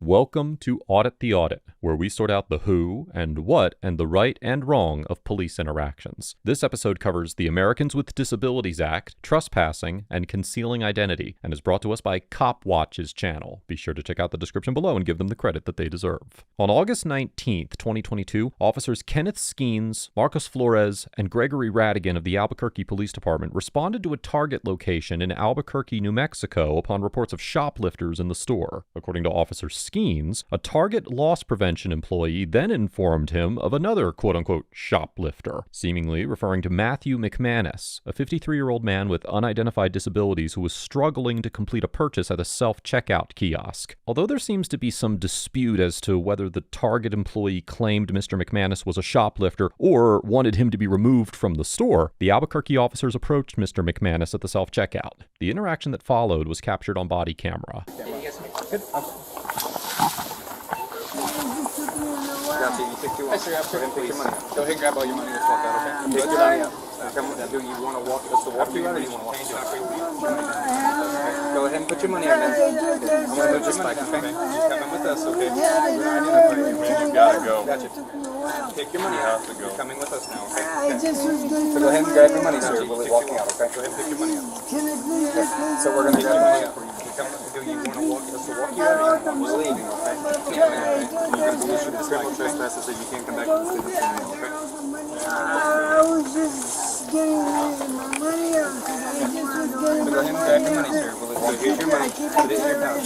Welcome to Audit the Audit, where we sort out the who and what and the right and wrong of police interactions. This episode covers the Americans with Disabilities Act, trespassing, and concealing identity, and is brought to us by CopWatch's channel. Be sure to check out the description below and give them the credit that they deserve. On August 19th, 2022, officers Kenneth Skeens, Marcos Flores, and Gregory Radigan of the Albuquerque Police Department responded to a Target location in Albuquerque, New Mexico upon reports of shoplifters in the store. According to Officer Skeens, a Target loss prevention employee then informed him of another quote-unquote shoplifter, seemingly referring to Matthew McManus, a 53-year-old man with unidentified disabilities who was struggling to complete a purchase at a self-checkout kiosk. Although there seems to be some dispute as to whether the Target employee claimed Mr. McManus was a shoplifter or wanted him to be removed from the store, the Albuquerque officers approached Mr. McManus at the self-checkout. The interaction that followed was captured on body camera. Gotcha, you take two. Yes, sir, go ahead and take your money. Go ahead and grab all your money. Let's walk out, okay? Take your money out. Do you want to walk us to walk you out or you want to walk us out? Go ahead and put your money in there. I'm going to move this back, okay? You're coming with us, okay? You gotta go. Gotcha. Take your money out. You're coming with us now, okay? So go ahead and grab your money, sir. We'll walk you out, okay? Go ahead and take your money out. So we're going to grab your money out for you. Do you want to walk us to walk you out or you want to leave, okay? Criminal trespasses, so you can't come back to the city, okay? I was just getting my money out. So go ahead and grab your money, sir. Here's your money. Put it in your pouch.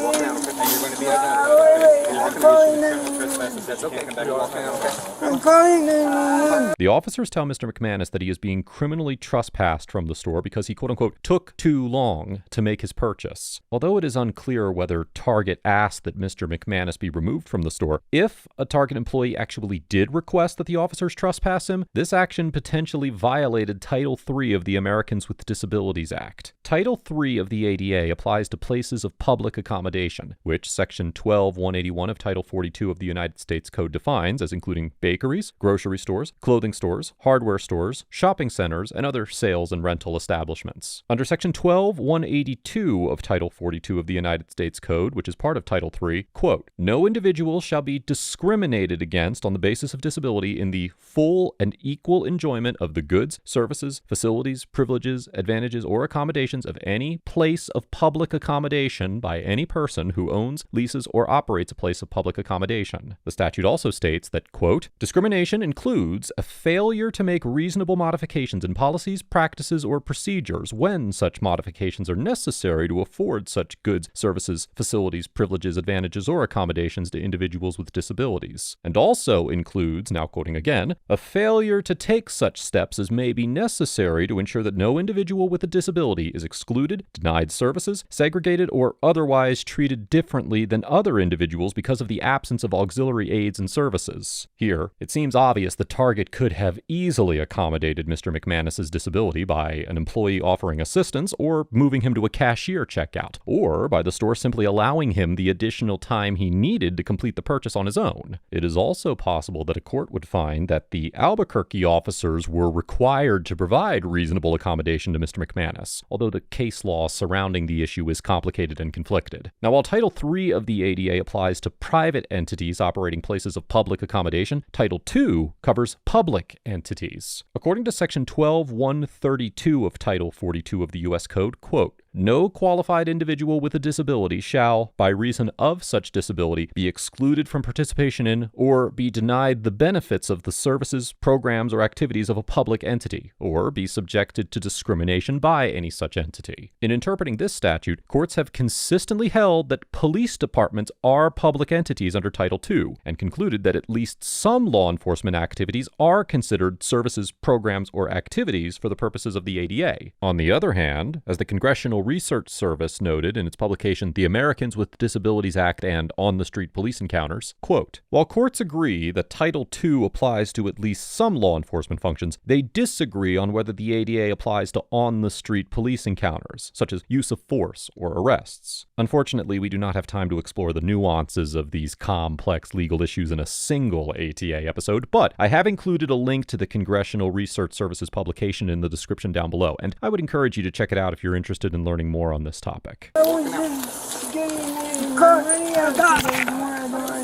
Walk down, okay? And you're going to be identified, okay? And you're not going to issue criminal trespasses. That's okay. Come back and walk down, okay? I'm calling 911. The officers tell Mr. McManus that he is being criminally trespassed from the store because he quote-unquote took too long to make his purchase. Although it is unclear whether Target asked that Mr. McManus be removed from the store, if a Target employee actually did request that the officers trespass him, this action potentially violated Title III of the Americans with Disabilities Act. Title III of the ADA applies to places of public accommodation, which Section 12-181 of Title 42 of the United States Code defines as including bakeries, grocery stores, clothing stores, hardware stores, shopping centers, and other sales and rental establishments. Under Section 12-182 of Title 42 of the United States Code, which is part of Title III, quote, "No individual shall be discriminated against on the basis of disability in the full and equal enjoyment of the goods, services, facilities, privileges, advantages, or accommodations of any place of public accommodation by any person who owns, leases, or operates a place of public accommodation." The statute also states that, quote, "Discrimination includes a failure to make reasonable modifications in policies, practices, or procedures when such modifications are necessary to afford such goods, services, facilities, privileges, advantages, or accommodations to individuals with disabilities, and also includes," now quoting again, "a failure to take such steps as may be necessary to ensure that no individual with a disability is excluded, denied services, segregated, or otherwise treated differently than other individuals because of the absence of auxiliary aids and services." Here, it seems obvious that Target could have easily accommodated Mr. McManus's disability by an employee offering assistance or moving him to a cashier checkout, or by the store simply allowing him the additional time he needed to complete the purchase on his own. It is also possible that a court would find that the Albuquerque officers were required to provide reasonable accommodation to Mr. McManus, although the case law surrounding the issue is complicated and conflicted. Now, while Title III of the ADA applies to private entities operating places of public accommodation, Title II covers public entities. According to Section 12-132 of Title 42 of the U.S. Code, quote, "No qualified individual with a disability shall, by reason of such disability, be excluded from participation in or be denied the benefits of the services, programs, or activities of a public entity, or be subjected to discrimination by any such entity." In interpreting this statute, courts have consistently held that police departments are public entities under Title II, and concluded that at least some law enforcement activities are considered services, programs, or activities for the purposes of the ADA. On the other hand, as the Congressional Research Service noted in its publication The Americans with Disabilities Act and On-the-Street Police Encounters, quote, "While courts agree that Title II applies to at least some law enforcement functions, they disagree on whether the ADA applies to on-the-street police encounters, such as use of force or arrests." Unfortunately, we do not have time to explore the nuances of these complex legal issues in a single ATA episode, but I have included a link to the Congressional Research Service's publication in the description down below, and I would encourage you to check it out if you're interested in learning more on this topic. I was just getting car. I got it. I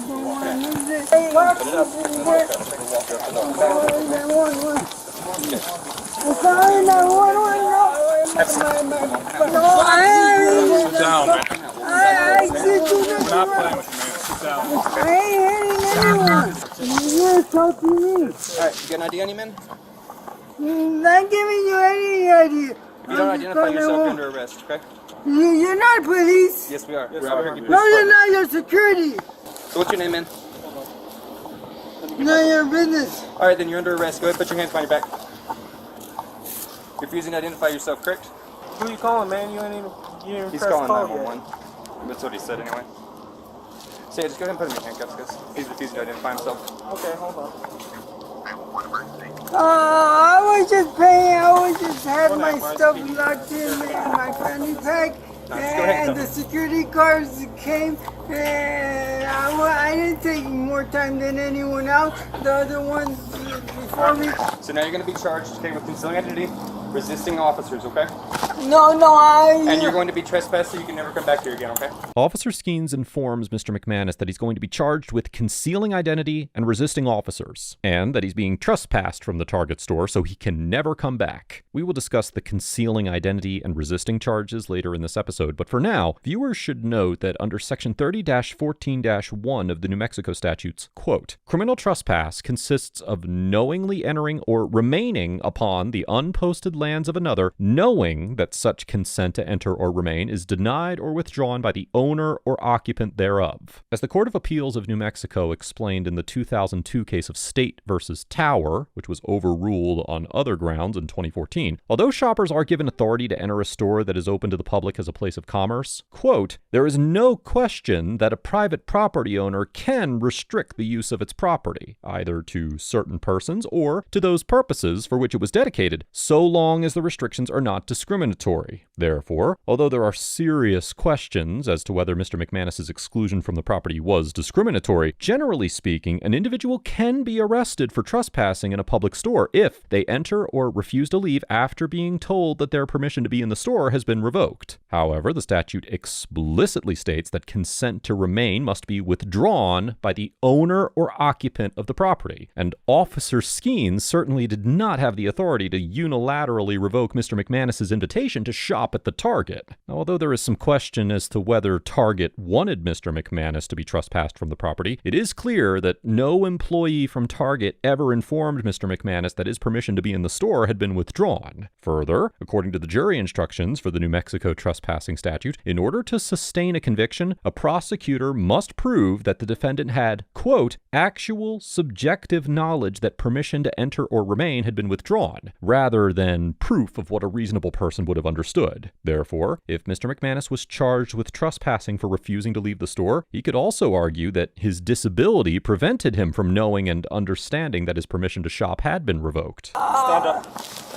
don't want to lose it. Hey, what? I'm sorry, no, Sit down, man. I did do We're this. not playing with you, man. Sit down. I ain't hitting anyone. You're talking to me. Alright, you got an ID on you, man? I'm not giving you any idea. If you don't identify yourself, you're under arrest, okay? You're not police. Yes, we are. We're out here keeping No, this you're quiet. not. You're security. So what's your name, man? None of your business. Alright, then you're under arrest. Go ahead, put your hands behind your back. Refusing to identify yourself, correct? Who you calling, man? You ain't even He's press calling call 911. That's what he said anyway. So yeah, just go ahead and put him in handcuffs, guys. He's refusing to identify himself. yet. Okay, hold on. I was just paying. I was just had Go my ahead, Bryce. stuff locked in my fanny pack. Nice, go ahead, And the security guards came, and I didn't take more time than anyone else. The other ones before me. So now you're going to be charged, okay, with concealing identity, resisting officers, okay? No, And you're going to be trespassed so you can never come back here again, okay? Officer Skeens informs Mr. McManus that he's going to be charged with concealing identity and resisting officers, and that he's being trespassed from the Target store so he can never come back. We will discuss the concealing identity and resisting charges later in this episode, but for now, viewers should note that under Section 30-14-1 of the New Mexico statutes, quote, criminal trespass consists of knowingly entering or remaining upon the unposted lands of another, knowing that such consent to enter or remain is denied or withdrawn by the owner or occupant thereof. As the Court of Appeals of New Mexico explained in the 2002 case of State versus Tower, which was overruled on other grounds in 2014, although shoppers are given authority to enter a store that is open to the public as a place of commerce, quote, there is no question that a private property owner can restrict the use of its property, either to certain persons or to those purposes for which it was dedicated, so long as the restrictions are not discriminatory. Therefore, although there are serious questions as to whether Mr. McManus's exclusion from the property was discriminatory, generally speaking, an individual can be arrested for trespassing in a public store if they enter or refuse to leave after being told that their permission to be in the store has been revoked. However, the statute explicitly states that consent to remain must be withdrawn by the owner or occupant of the property, and Officer Skeens certainly did not have the authority to unilaterally revoke Mr. McManus's invitation to shop at the Target. Now, although there is some question as to whether Target wanted Mr. McManus to be trespassed from the property, it is clear that no employee from Target ever informed Mr. McManus that his permission to be in the store had been withdrawn. Further, according to the jury instructions for the New Mexico trespassing statute, in order to sustain a conviction, a prosecutor must prove that the defendant had, quote, actual subjective knowledge that permission to enter or remain had been withdrawn, rather than proof of what a reasonable person would have understood. Therefore, if Mr. McManus was charged with trespassing for refusing to leave the store, he could also argue that his disability prevented him from knowing and understanding that his permission to shop had been revoked. Stand up.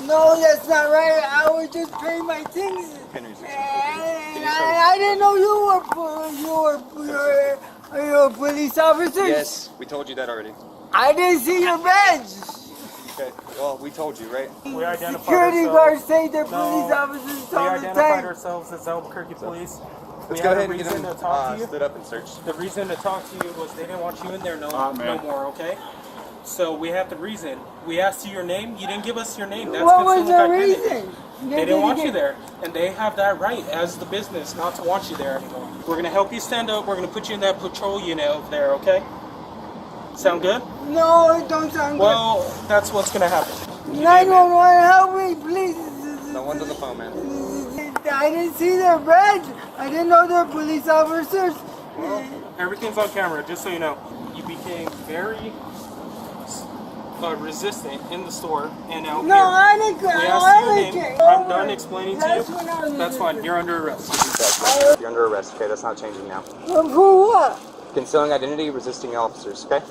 No, that's not right. I was just paying my things. And I didn't know you were police officers. Yes, we told you that already. I didn't see your badge. Okay, well, we told you, right? We identified Security ourselves. guards say they're No, police officers We all the identified time. ourselves as Albuquerque Police. We Let's go had ahead a and get reason him to talk to you. stood up and search. The reason to talk to you was they didn't want you in there no man. more, okay? So we have the reason. We asked you your name. You didn't give us your name. That's What was concealed the identity. reason? They didn't want you there, and they have that right as the business not to want you there anymore. We're gonna help you stand up. We're gonna put you in that patrol unit over there, okay? Sound good? No, it don't sound Well, that's what's gonna happen. good. 911, help me, please. No one's on the phone, man. I didn't see their badge. I didn't know they're police officers. Everything's on camera, just so you know. You became very resistant in the store, and out No, here. I didn't. We asked you your name. I'm done explaining to you. That's fine. You're under arrest. You're under arrest, okay? That's not changing now. For what? Concealing identity, resisting officers, okay? I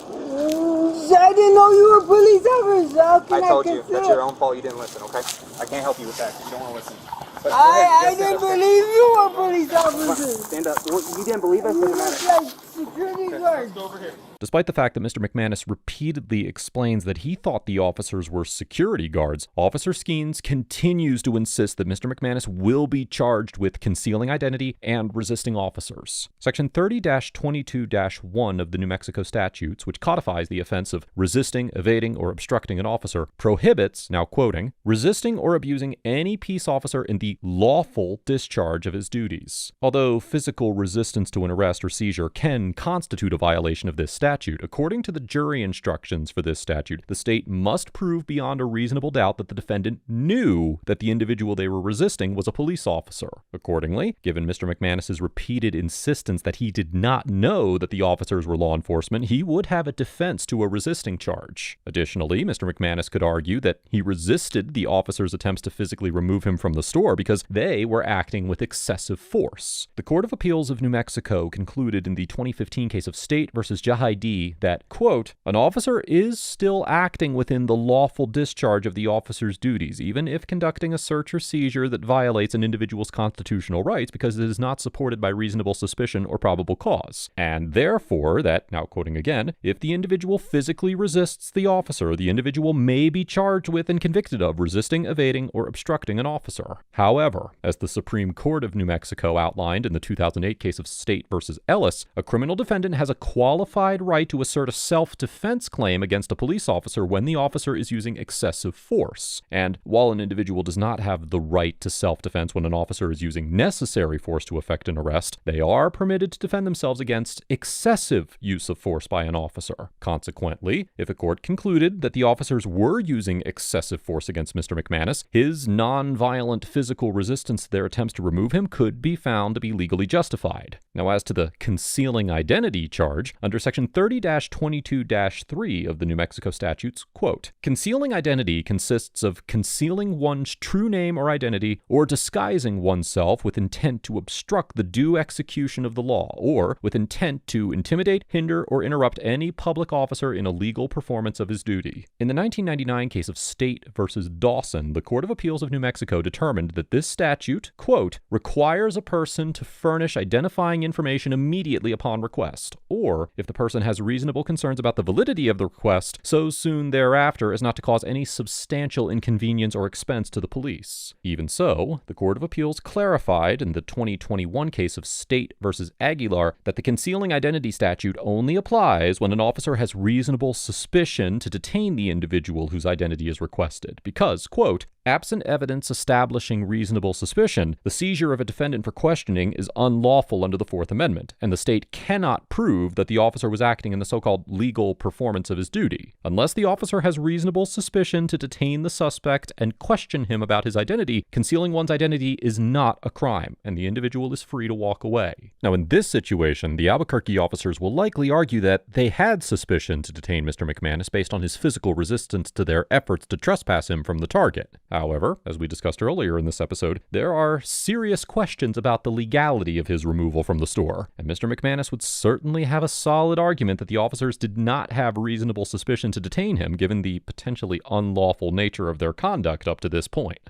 didn't know you were police officers. How can I told you. conceal? That's your own fault. You didn't listen, okay? I can't help you with that. You don't want to listen. But go I ahead, just didn't stand up. believe you were police officers. Stand up. You didn't believe us? You Doesn't look matter. like security guards. Go over here. Despite the fact that Mr. McManus repeatedly explains that he thought the officers were security guards, Officer Skeens continues to insist that Mr. McManus will be charged with concealing identity and resisting officers. Section 30-22-1 of the New Mexico statutes, which codifies the offense of resisting, evading, or obstructing an officer, prohibits, now quoting, resisting or abusing any peace officer in the lawful discharge of his duties. Although physical resistance to an arrest or seizure can constitute a violation of this statute, according to the jury instructions for this statute, the state must prove beyond a reasonable doubt that the defendant knew that the individual they were resisting was a police officer. Accordingly, given Mr. McManus's repeated insistence that he did not know that the officers were law enforcement, he would have a defense to a resisting charge. Additionally, Mr. McManus could argue that he resisted the officers' attempts to physically remove him from the store because they were acting with excessive force. The Court of Appeals of New Mexico concluded in the 2015 case of State versus Jahidi that, quote, an officer is still acting within the lawful discharge of the officer's duties, even if conducting a search or seizure that violates an individual's constitutional rights because it is not supported by reasonable suspicion or probable cause. And therefore, that, now quoting again, if the individual physically resists the officer, the individual may be charged with and convicted of resisting, evading, or obstructing an officer. However, as the Supreme Court of New Mexico outlined in the 2008 case of State versus Ellis, a criminal defendant has a qualified right to assert a self-defense claim against a police officer when the officer is using excessive force. And while an individual does not have the right to self-defense when an officer is using necessary force to effect an arrest, they are permitted to defend themselves against excessive use of force by an officer. Consequently, if a court concluded that the officers were using excessive force against Mr. McManus, his non-violent physical resistance to their attempts to remove him could be found to be legally justified. Now, as to the concealing identity charge, under Section 30-22-3 of the New Mexico statutes, quote, concealing identity consists of concealing one's true name or identity or disguising oneself with intent to obstruct the due execution of the law or with intent to intimidate, hinder, or interrupt any public officer in a legal performance of his duty. In the 1999 case of State versus Dawson, the Court of Appeals of New Mexico determined that this statute, quote, requires a person to furnish identifying information immediately upon request, or if the person has reasonable concerns about the validity of the request, so soon thereafter as not to cause any substantial inconvenience or expense to the police. Even so, the Court of Appeals clarified in the 2021 case of State versus Aguilar that the concealing identity statute only applies when an officer has reasonable suspicion to detain the individual whose identity is requested, because, quote, absent evidence establishing reasonable suspicion, the seizure of a defendant for questioning is unlawful under the Fourth Amendment, and the state cannot prove that the officer was acting in the so-called legal performance of his duty. Unless the officer has reasonable suspicion to detain the suspect and question him about his identity, concealing one's identity is not a crime, and the individual is free to walk away. Now, in this situation, the Albuquerque officers will likely argue that they had suspicion to detain Mr. McManus based on his physical resistance to their efforts to trespass him from the target. However, as we discussed earlier in this episode, there are serious questions about the legality of his removal from the store, and Mr. McManus would certainly have a solid argument that the officers did not have reasonable suspicion to detain him given the potentially unlawful nature of their conduct up to this point.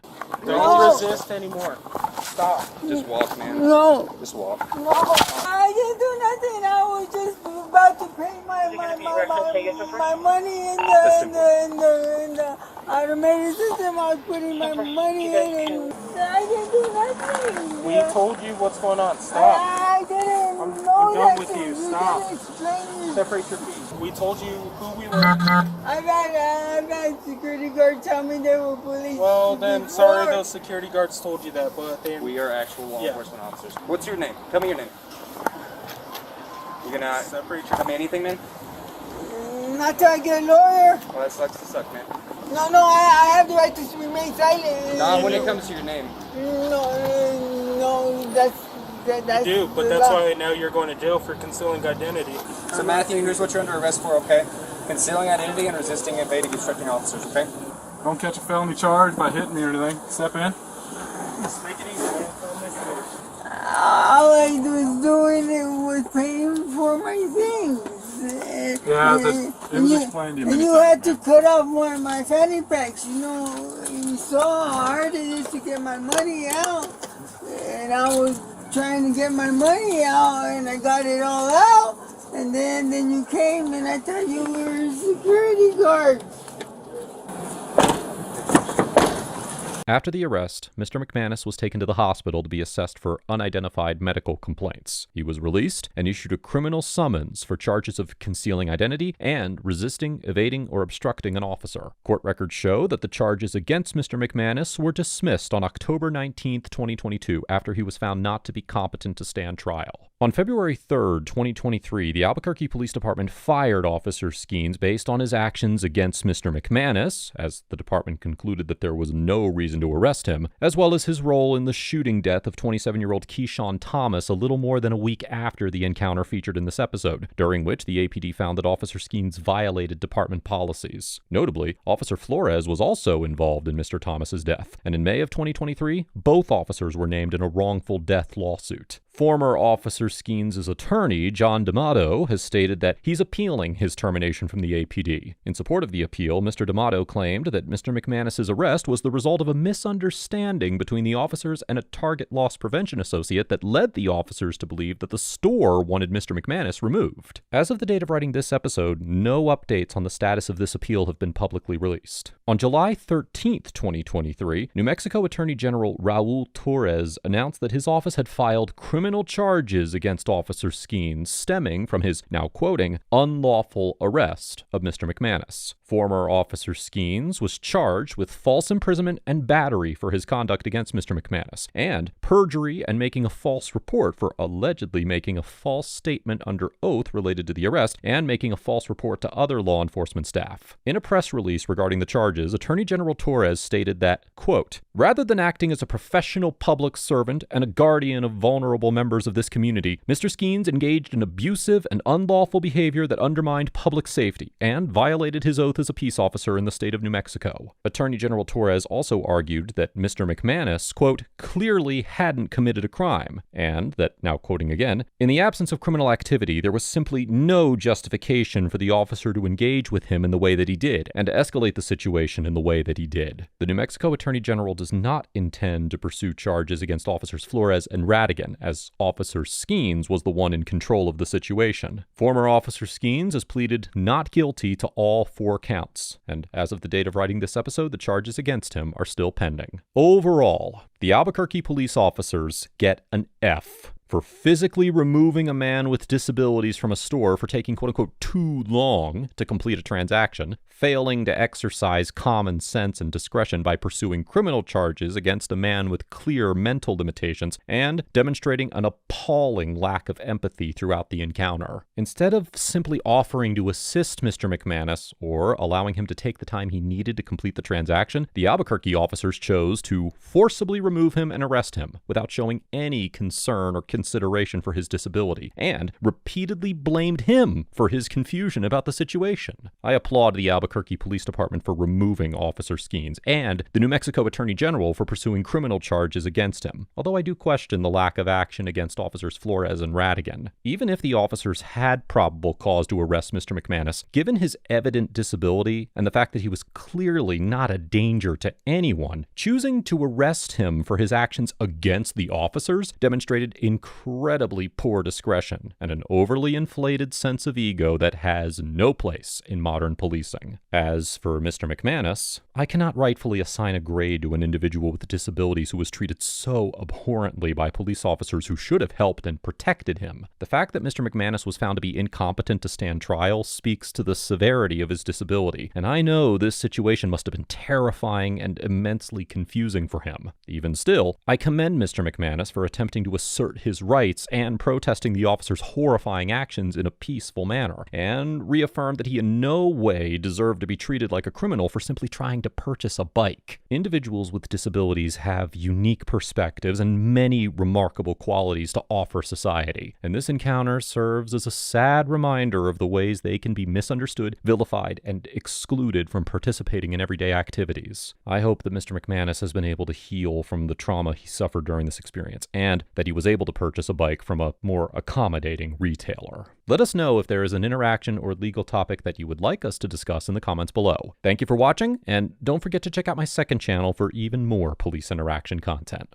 Don't resist anymore. Stop. Just walk, man. No. Just walk. No. I didn't do nothing. I was just about to pay my money in the automated system. I was putting my money in and I didn't do nothing. We told you what's going on. Stop. I didn't I'm know done that. with you. You Stop. didn't explain it. Separate your feet. We told you who we were. I got security guards tell me they were police. Well, then, before. sorry those security guards told you that, but they... We are actual law Yeah. enforcement officers. What's your name? Tell me your name. You gonna Separate your tell me anything, man? Not till I get a lawyer. Well, that sucks to suck, man. No, I have the right to remain silent. Not when it comes to your name. No, that's You do, but that's why now you're going to jail for concealing identity. So Matthew, here's what you're under arrest for, okay? Concealing identity and resisting evading obstructing officers, okay? Don't catch a felony charge by hitting me or anything. Step in. Just make it easy, man. Don't make it worse. All I was doing it was paying for my things. Yeah, it was explained to you And many you times, had to man. cut off one of my fanny packs, you know. You saw how hard it is to get my money out. And I was trying to get my money out, and I got it all out. And then you came and I thought you were a security guard. After the arrest, Mr. McManus was taken to the hospital to be assessed for unidentified medical complaints. He was released and issued a criminal summons for charges of concealing identity and resisting, evading, or obstructing an officer. Court records show that the charges against Mr. McManus were dismissed on October 19, 2022, after he was found not to be competent to stand trial. On February 3, 2023, the Albuquerque Police Department fired Officer Skeens based on his actions against Mr. McManus, as the department concluded that there was no reason to arrest him, as well as his role in the shooting death of 27-year-old Keyshawn Thomas a little more than a week after the encounter featured in this episode, during which the APD found that Officer Skeens violated department policies. Notably, Officer Flores was also involved in Mr. Thomas's death, and in May of 2023, both officers were named in a wrongful death lawsuit. Former Officer Skeens' attorney, John D'Amato, has stated that he's appealing his termination from the APD. In support of the appeal, Mr. D'Amato claimed that Mr. McManus' arrest was the result of a misunderstanding between the officers and a target loss prevention associate that led the officers to believe that the store wanted Mr. McManus removed. As of the date of writing this episode, no updates on the status of this appeal have been publicly released. On July 13, 2023, New Mexico Attorney General Raul Torres announced that his office had filed criminal charges against Officer Skeens stemming from his, now quoting, unlawful arrest of Mr. McManus. Former Officer Skeens was charged with false imprisonment and battery for his conduct against Mr. McManus, and perjury and making a false report for allegedly making a false statement under oath related to the arrest and making a false report to other law enforcement staff. In a press release regarding the charges, Attorney General Torres stated that, quote, rather than acting as a professional public servant and a guardian of vulnerable members of this community, Mr. Skeens engaged in abusive and unlawful behavior that undermined public safety and violated his oath as a peace officer in the state of New Mexico. Attorney General Torres also argued that Mr. McManus, quote, clearly hadn't committed a crime, and that, now quoting again, in the absence of criminal activity, there was simply no justification for the officer to engage with him in the way that he did and to escalate the situation in the way that he did. The New Mexico Attorney General does not intend to pursue charges against Officers Flores and Radigan, as Officer Skeens was the one in control of the situation. Former Officer Skeens has pleaded not guilty to all 4 counts, and as of the date of writing this episode, the charges against him are still pending. Overall, the Albuquerque police officers get an F for physically removing a man with disabilities from a store for taking quote-unquote too long to complete a transaction, failing to exercise common sense and discretion by pursuing criminal charges against a man with clear mental limitations, and demonstrating an appalling lack of empathy throughout the encounter. Instead of simply offering to assist Mr. McManus or allowing him to take the time he needed to complete the transaction, the Albuquerque officers chose to forcibly remove him and arrest him without showing any concern or consideration for his disability, and repeatedly blamed him for his confusion about the situation. I applaud the Albuquerque Police Department for removing Officer Skeens and the New Mexico Attorney General for pursuing criminal charges against him, although I do question the lack of action against Officers Flores and Radigan. Even if the officers had probable cause to arrest Mr. McManus, given his evident disability and the fact that he was clearly not a danger to anyone, choosing to arrest him for his actions against the officers demonstrated incredibly poor discretion and an overly inflated sense of ego that has no place in modern policing. As for Mr. McManus, I cannot rightfully assign a grade to an individual with disabilities who was treated so abhorrently by police officers who should have helped and protected him. The fact that Mr. McManus was found to be incompetent to stand trial speaks to the severity of his disability, and I know this situation must have been terrifying and immensely confusing for him. Even still, I commend Mr. McManus for attempting to assert his rights and protesting the officer's horrifying actions in a peaceful manner, and reaffirm that he in no way deserved to be treated like a criminal for simply trying to purchase a bike. Individuals with disabilities have unique perspectives and many remarkable qualities to offer society, and this encounter serves as a sad reminder of the ways they can be misunderstood, vilified, and excluded from participating in everyday activities. I hope that Mr. McManus has been able to heal from the trauma he suffered during this experience, and that he was able to purchase a bike from a more accommodating retailer. Let us know if there is an interaction or legal topic that you would like us to discuss in the comments below. Thank you for watching, and don't forget to check out my second channel for even more police interaction content.